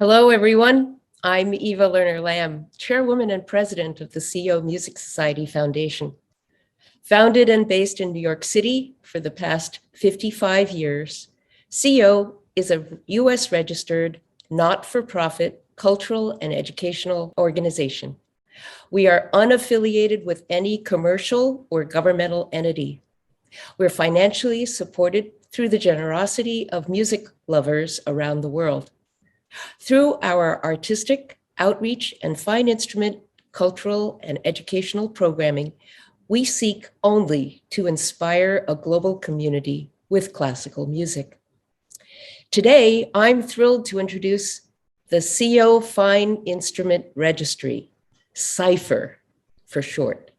Hello, everyone. I'm Eva Lerner-Lam, Chairwoman and President of the Si-Yo Music Society Foundation. Founded and based in New York City for the past 55 years, Si-Yo is a US-registered, not-for-profit cultural and educational organization. We are unaffiliated with any commercial or governmental entity. We're financially supported through the generosity of music lovers around the world. Through our artistic, outreach, and fine instrument, cultural, and educational programming, we seek only to inspire a global community with classical music. Today, I'm thrilled to introduce the Si-Yo Fine Instrument Registry, Cypher for short.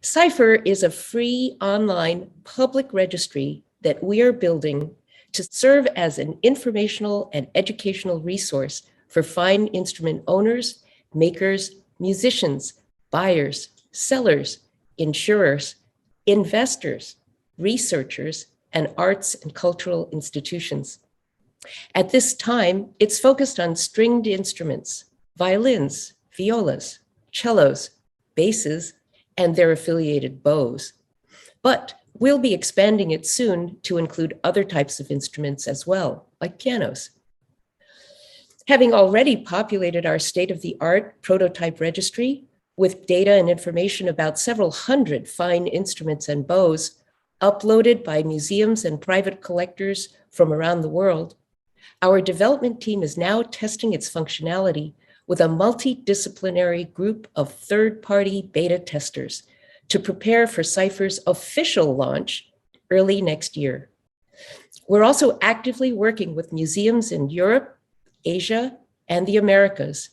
Cypher is a free online public registry that we are building to serve as an informational and educational resource for fine instrument owners, makers, musicians, buyers, sellers, insurers, investors, researchers, and arts and cultural institutions. At this time, it's focused on stringed instruments, violins, violas, cellos, basses, and their affiliated bows. But we'll be expanding it soon to include other types of instruments as well, like pianos. Having already populated our state-of-the-art prototype registry with data and information about several hundred fine instruments and bows uploaded by museums and private collectors from around the world, our development team is now testing its functionality with a multidisciplinary group of third-party beta testers to prepare for Cypher's official launch early next year. We're also actively working with museums in Europe, Asia, and the Americas,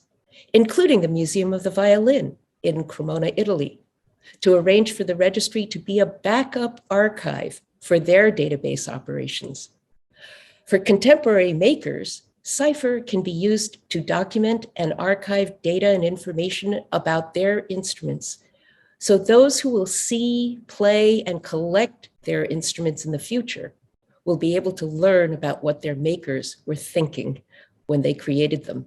including the Museum of the Violin in Cremona, Italy, to arrange for the registry to be a backup archive for their database operations. For contemporary makers, Cypher can be used to document and archive data and information about their instruments, so those who will see, play, and collect their instruments in the future will be able to learn about what their makers were thinking when they created them.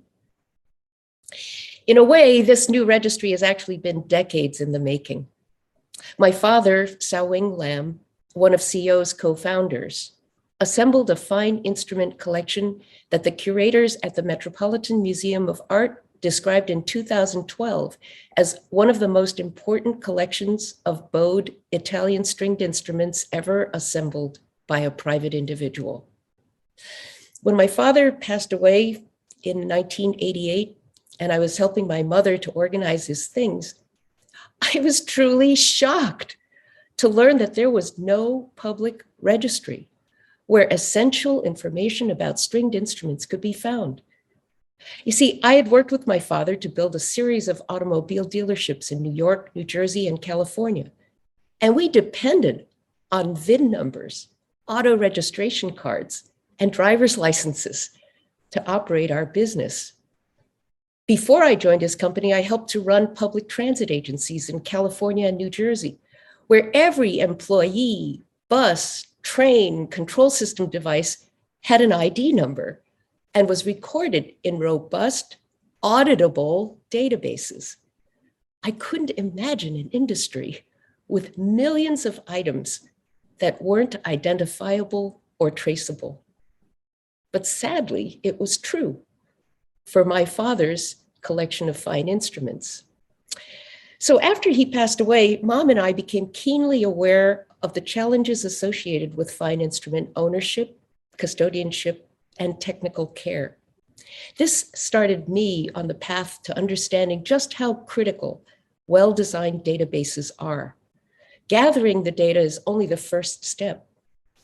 In a way, this new registry has actually been decades in the making. My father, Lam, one of Si-Yo's co-founders, assembled a fine instrument collection that the curators at the Metropolitan Museum of Art described in 2012 as one of the most important collections of bowed Italian stringed instruments ever assembled by a private individual. When my father passed away in 1988, and I was helping my mother to organize his things, I was truly shocked to learn that there was no public registry where essential information about stringed instruments could be found. You see, I had worked with my father to build a series of automobile dealerships in New York, New Jersey, and California. And we depended on VIN numbers, auto registration cards, and driver's licenses to operate our business. Before I joined his company, I helped to run public transit agencies in California and New Jersey, where every employee, bus, train, control system device had an ID number and was recorded in robust, auditable databases. I couldn't imagine an industry with millions of items that weren't identifiable or traceable. But sadly, it was true for my father's collection of fine instruments. So after he passed away, Mom and I became keenly aware of the challenges associated with fine instrument ownership, custodianship, and technical care. This started me on the path to understanding just how critical well-designed databases are. Gathering the data is only the first step.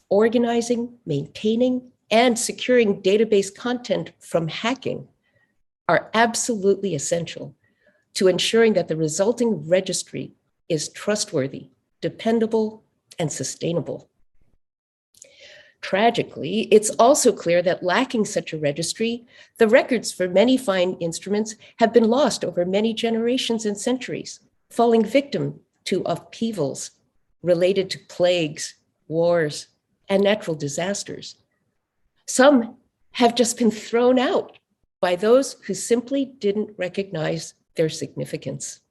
Organizing, maintaining, and securing database content from hacking are absolutely essential to ensuring that the resulting registry is trustworthy, dependable, and sustainable. Tragically, it's also clear that lacking such a registry, the records for many fine instruments have been lost over many generations and centuries, falling victim to upheavals related to plagues, wars, and natural disasters. Some have just been thrown out by those who simply didn't recognize their significance.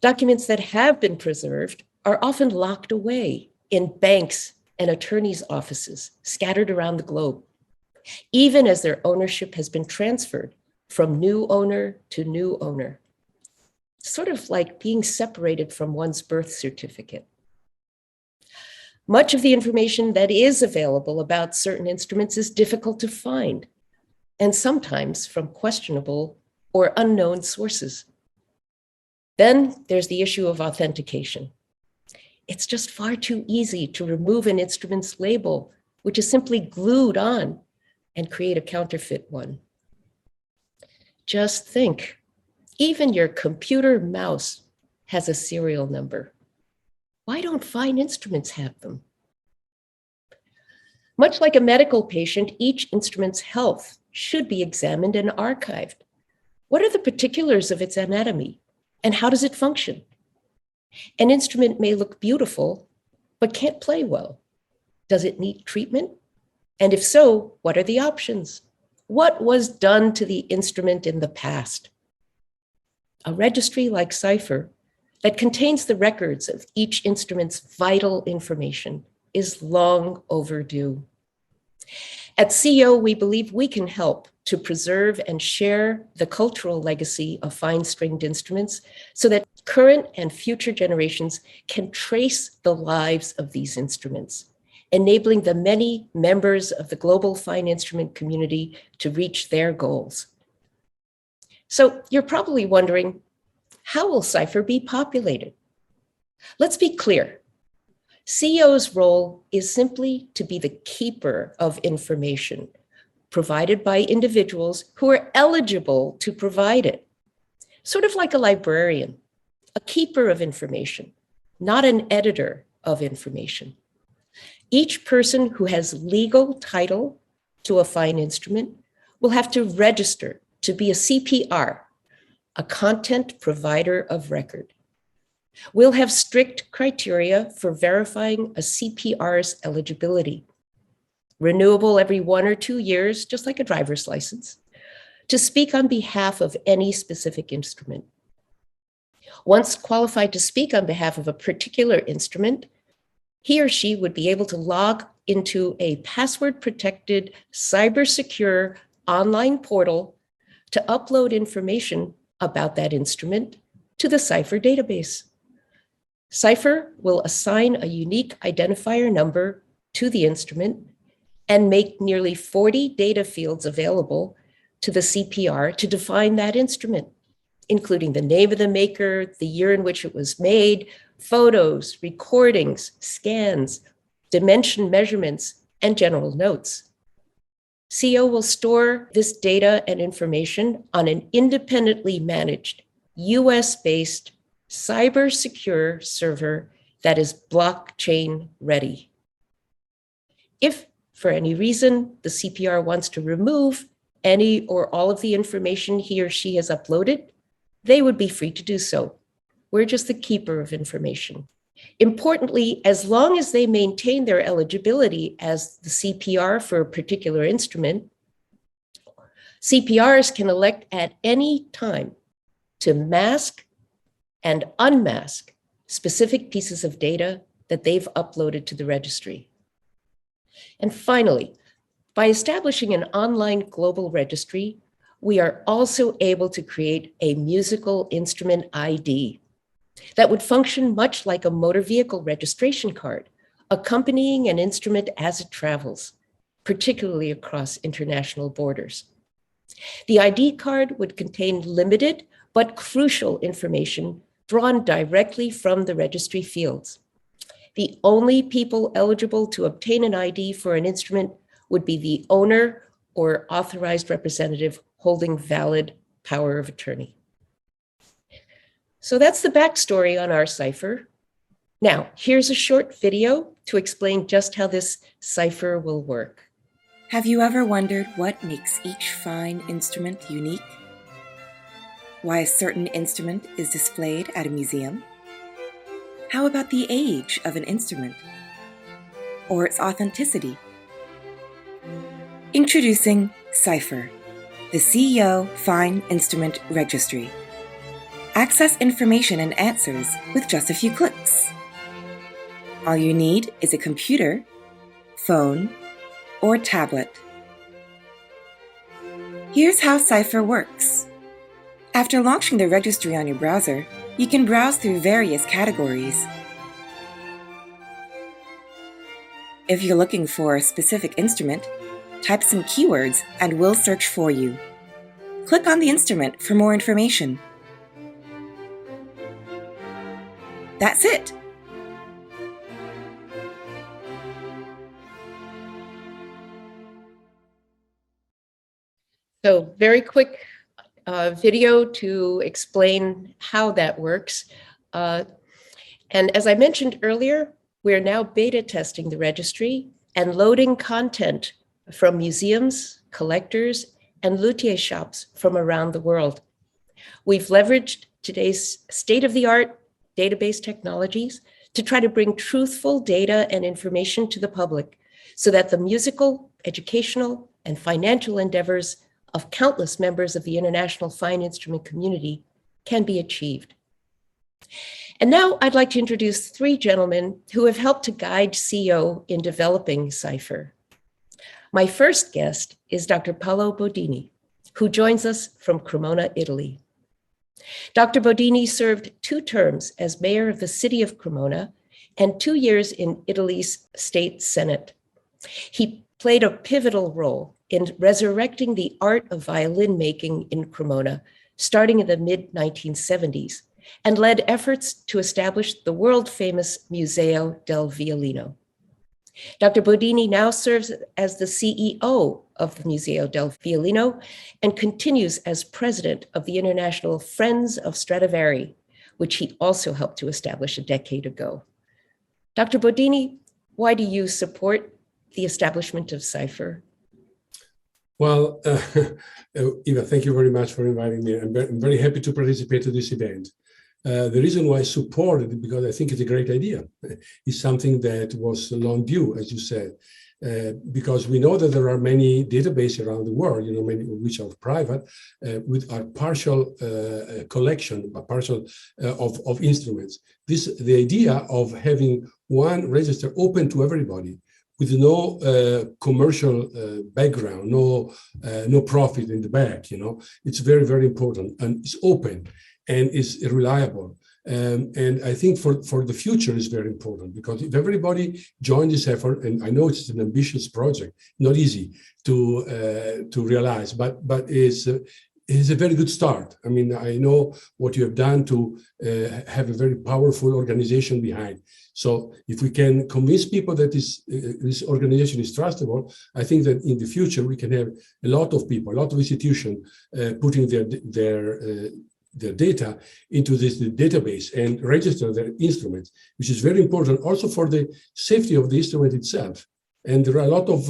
Documents that have been preserved are often locked away in banks and attorneys' offices scattered around the globe, even as their ownership has been transferred from new owner to new owner. Sort of like being separated from one's birth certificate. Much of the information that is available about certain instruments is difficult to find, and sometimes from questionable or unknown sources. Then there's the issue of authentication. It's just far too easy to remove an instrument's label, which is simply glued on, and create a counterfeit one. Just think, even your computer mouse has a serial number. Why don't fine instruments have them? Much like a medical patient, each instrument's health should be examined and archived. What are the particulars of its anatomy, and how does it function? An instrument may look beautiful, but can't play well. Does it need treatment? And if so, what are the options? What was done to the instrument in the past? A registry like Cipher that contains the records of each instrument's vital information is long overdue. At Si-Yo, we believe we can help to preserve and share the cultural legacy of fine-stringed instruments so that current and future generations can trace the lives of these instruments, enabling the many members of the global fine instrument community to reach their goals. So you're probably wondering, how will Cipher be populated? Let's be clear. Si-Yo's role is simply to be the keeper of information provided by individuals who are eligible to provide it. Sort of like a librarian, a keeper of information, not an editor of information. Each person who has legal title to a fine instrument will have to register to be a CPR, a content provider of record. We'll have strict criteria for verifying a CPR's eligibility, renewable every 1 or 2 years, just like a driver's license, to speak on behalf of any specific instrument. Once qualified to speak on behalf of a particular instrument, he or she would be able to log into a password-protected, cyber-secure online portal to upload information about that instrument to the Cipher database. Cipher will assign a unique identifier number to the instrument and make nearly 40 data fields available to the CPR to define that instrument, including the name of the maker, the year in which it was made, photos, recordings, scans, dimension measurements, and general notes. Si-Yo will store this data and information on an independently managed, US-based, cyber-secure server that is blockchain ready. If, for any reason, the CPR wants to remove any or all of the information he or she has uploaded, they would be free to do so. We're just the keeper of information. Importantly, as long as they maintain their eligibility as the CPR for a particular instrument, CPRs can elect at any time to mask and unmask specific pieces of data that they've uploaded to the registry. And finally, by establishing an online global registry, we are also able to create a musical instrument ID that would function much like a motor vehicle registration card, accompanying an instrument as it travels, particularly across international borders. The ID card would contain limited but crucial information drawn directly from the registry fields. The only people eligible to obtain an ID for an instrument would be the owner or authorized representative holding valid power of attorney. So that's the backstory on our Cipher. Now, here's a short video to explain just how this Cipher will work. Have you ever wondered what makes each fine instrument unique? Why a certain instrument is displayed at a museum? How about the age of an instrument? Or its authenticity? Introducing Cipher, the Si-Yo Fine Instrument Registry. Access information and answers with just a few clicks. All you need is a computer, phone, or tablet. Here's how Cypher works. After launching the registry on your browser, you can browse through various categories. If you're looking for a specific instrument, type some keywords and we'll search for you. Click on the instrument for more information. That's it! So very quick video to explain how that works. And as I mentioned earlier, we're now beta testing the registry and loading content from museums, collectors, and luthier shops from around the world. We've leveraged today's state-of-the-art database technologies to try to bring truthful data and information to the public so that the musical, educational, and financial endeavors of countless members of the international fine instrument community can be achieved. And now I'd like to introduce three gentlemen who have helped to guide Si-Yo in developing Cipher. My first guest is Dr. Paolo Bodini, who joins us from Cremona, Italy. Dr. Bodini served 2 terms as mayor of the city of Cremona and 2 years in Italy's state senate. He played a pivotal role in resurrecting the art of violin making in Cremona, starting in the mid-1970s, and led efforts to establish the world-famous Museo del Violino. Dr. Bodini now serves as the CEO of the Museo del Violino and continues as president of the international Friends of Stradivari, which he also helped to establish a decade ago. Dr. Bodini, why do you support the establishment of Cipher? Well, Eva, thank you very much for inviting me. I'm very happy to participate in this event. The reason why I support it is because I think it's a great idea. It's something that was long due, as you said, because we know that there are many databases around the world, many of which are private, with our partial collection, a partial of instruments. The idea of having one register open to everybody, with no commercial background, no profit in the back, it's very, very important, and it's open and is reliable. And I think for the future is very important, because if everybody joins this effort, and I know it's an ambitious project, not easy to realize, but it's a very good start. I mean, I know what you have done to have a very powerful organization behind. So if we can convince people that this organization is trustable, I think that in the future we can have a lot of people, a lot of institutions putting their data into this database and register their instruments, which is very important also for the safety of the instrument itself. And there are a lot of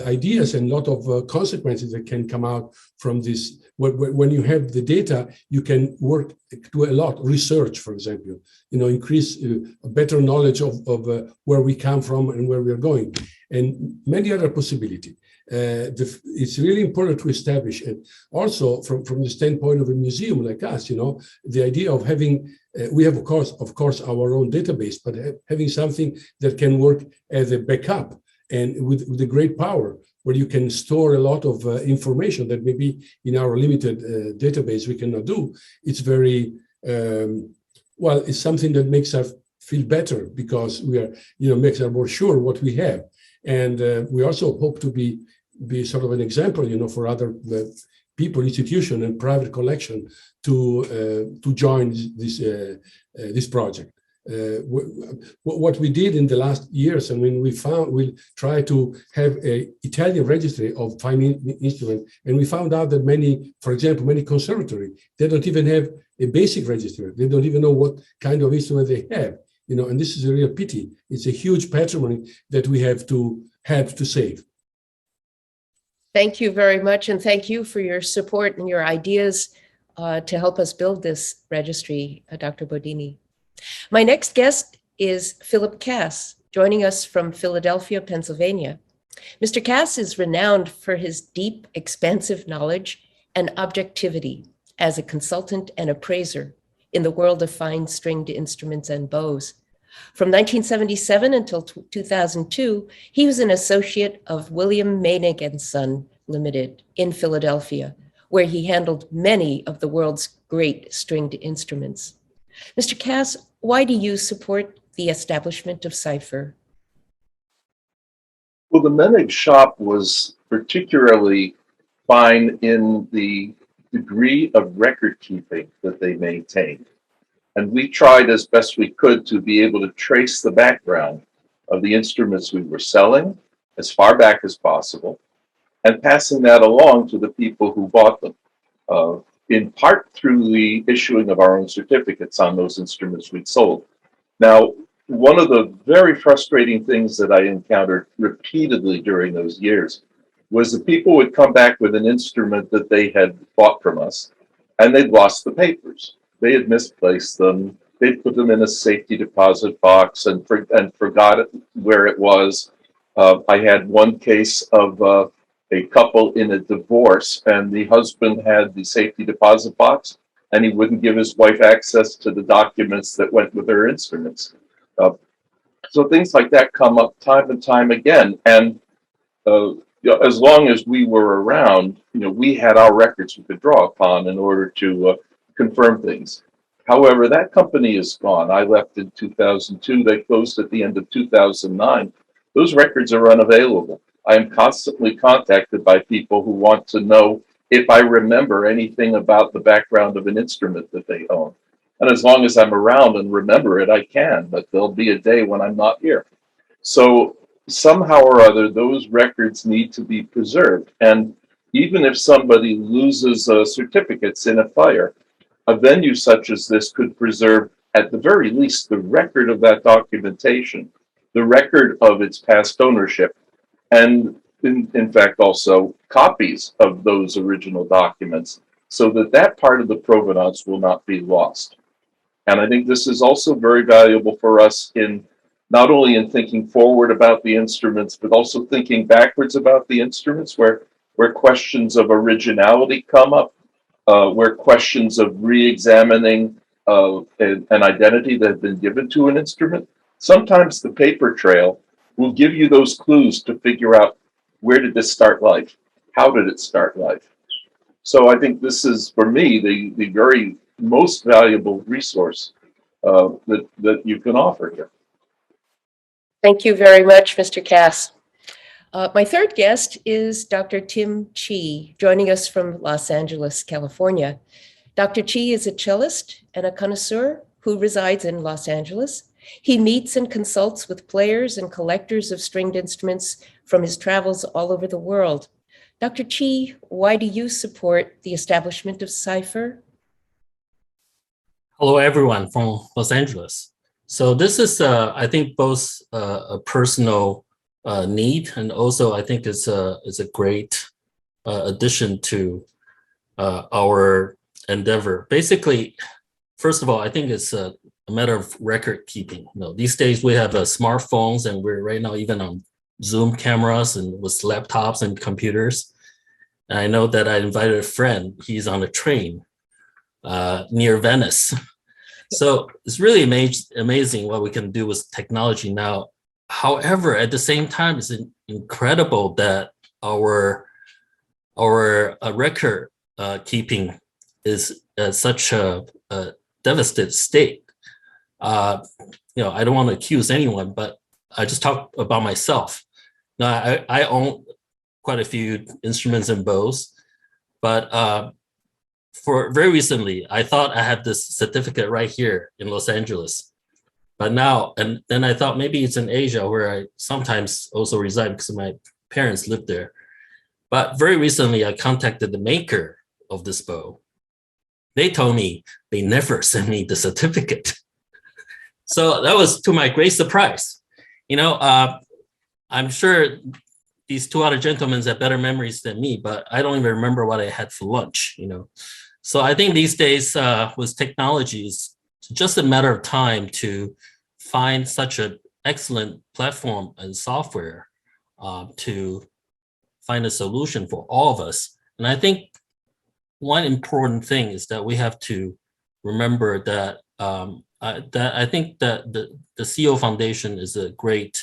ideas and a lot of consequences that can come out from this. When you have the data, you can work to a lot, research, for example, increase a better knowledge of where we come from and where we are going, and many other possibilities. It's really important to establish, and also from the standpoint of a museum like us, the idea of having, we have of course our own database, but having something that can work as a backup and with a great power, where you can store a lot of information that maybe in our limited database we cannot do. It's very, it's something that makes us feel better, because we are, makes us more sure what we have. And we also hope to be sort of an example, for other people, institution, and private collection to join this project. What we did in the last years, we tried to have an Italian registry of fine instrument, and we found out that many conservatory, they don't even have a basic register. They don't even know what kind of instrument they have, and this is a real pity. It's a huge patrimony that we have to save. Thank you very much, and thank you for your support and your ideas to help us build this registry, Dr. Bodini. My next guest is Phillip Cass, joining us from Philadelphia, Pennsylvania. Mr. Cass is renowned for his deep, expansive knowledge and objectivity as a consultant and appraiser in the world of fine stringed instruments and bows. From 1977 until 2002, he was an associate of William Meinig and Son Limited in Philadelphia, where he handled many of the world's great stringed instruments. Mr. Cass, why do you support the establishment of Cypher? Well, the Meinig shop was particularly fine in the degree of record keeping that they maintained. And we tried as best we could to be able to trace the background of the instruments we were selling as far back as possible and passing that along to the people who bought them, in part through the issuing of our own certificates on those instruments we'd sold. Now, one of the very frustrating things that I encountered repeatedly during those years was that people would come back with an instrument that they had bought from us, and they'd lost the papers. They had misplaced them. They'd put them in a safety deposit box and forgot where it was. I had one case of a couple in a divorce, and the husband had the safety deposit box, and he wouldn't give his wife access to the documents that went with her instruments. So things like that come up time and time again. And as long as we were around, we had our records we could draw upon in order to confirm things. However, that company is gone. I left in 2002. They closed at the end of 2009. Those records are unavailable. I am constantly contacted by people who want to know if I remember anything about the background of an instrument that they own. And as long as I'm around and remember it, I can, but there'll be a day when I'm not here. So somehow or other, those records need to be preserved. And even if somebody loses certificates in a fire, a venue such as this could preserve, at the very least, the record of that documentation, the record of its past ownership, and in fact also copies of those original documents, so that that part of the provenance will not be lost. And I think this is also very valuable for us in not only in thinking forward about the instruments, but also thinking backwards about the instruments, where questions of originality come up, where questions of re-examining an identity that had been given to an instrument. Sometimes the paper trail will give you those clues to figure out, where did this start life? How did it start life? So I think this is, for me, the very most valuable resource that you can offer here. Thank you very much, Mr. Cass. My third guest is Dr. Tim Chi, joining us from Los Angeles, California. Dr. Chi is a cellist and a connoisseur who resides in Los Angeles. He meets and consults with players and collectors of stringed instruments from his travels all over the world. Dr. Chi, why do you support the establishment of Cypher? Hello, everyone from Los Angeles. So this is, I think, both a personal need, and also I think it's a great addition to our endeavor. Basically, first of all, I think it's a matter of record keeping. These days we have smartphones, and we're right now even on Zoom cameras and with laptops and computers. And I know that I invited a friend. He's on a train near Venice. So it's really amazing what we can do with technology now. However, at the same time, it's incredible that our record keeping is at such a devastated state. I don't want to accuse anyone, but I just talk about myself. Now, I own quite a few instruments and bows, but for very recently, I thought I had this certificate right here in Los Angeles. But now, and then I thought maybe it's in Asia, where I sometimes also reside because my parents lived there. But very recently, I contacted the maker of this bow. They told me they never sent me the certificate. So that was to my great surprise. I'm sure these two other gentlemen have better memories than me, but I don't even remember what I had for lunch, So I think these days with technology, it's just a matter of time to find such an excellent platform and software to find a solution for all of us. And I think one important thing is that we have to remember that I think that the Si-Yo Foundation is a great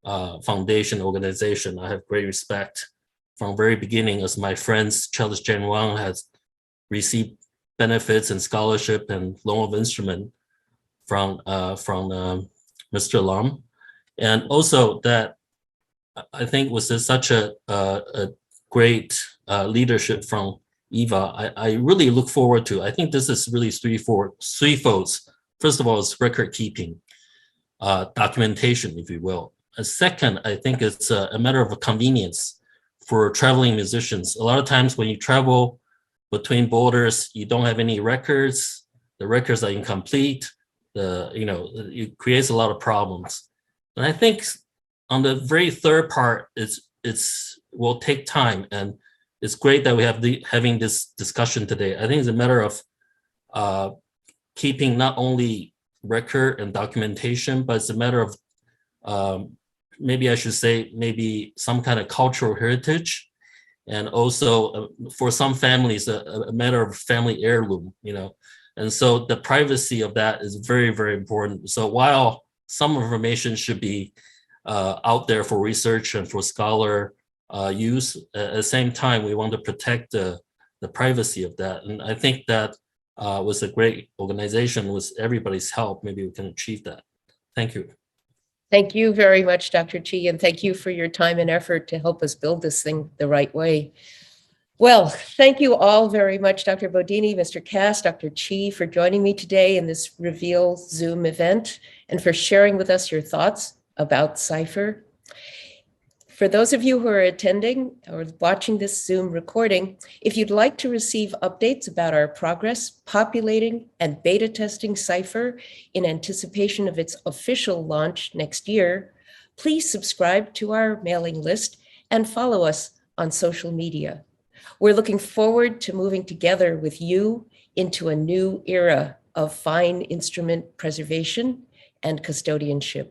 foundation organization. I have great respect from very beginning, as my friends cellist Jen Wang has received benefits and scholarship and loan of instrument from Mr. Lam, and also that I think was such a great leadership from Eva. I really look forward to. I think this is really threefolds. First of all, it's record keeping, documentation, if you will. A second, I think it's a matter of convenience for traveling musicians. A lot of times when you travel between borders, you don't have any records. The records are incomplete. It creates a lot of problems. And I think on the very third part, it's will take time, and it's great that we have having this discussion today. I think it's a matter of keeping not only record and documentation, but it's a matter of maybe I should say maybe some kind of cultural heritage, and also for some families a matter of family heirloom. And so the privacy of that is very, very important. So while some information should be out there for research and for scholar use, at the same time, we want to protect the privacy of that. And I think that with a great organization, with everybody's help, maybe we can achieve that. Thank you. Thank you very much, Dr. Chi, and thank you for your time and effort to help us build this thing the right way. Well, thank you all very much, Dr. Bodini, Mr. Cass, Dr. Chi, for joining me today in this Reveal Zoom event and for sharing with us your thoughts about Cipher. For those of you who are attending or watching this Zoom recording, if you'd like to receive updates about our progress populating and beta testing Cipher in anticipation of its official launch next year, please subscribe to our mailing list and follow us on social media. We're looking forward to moving together with you into a new era of fine instrument preservation and custodianship.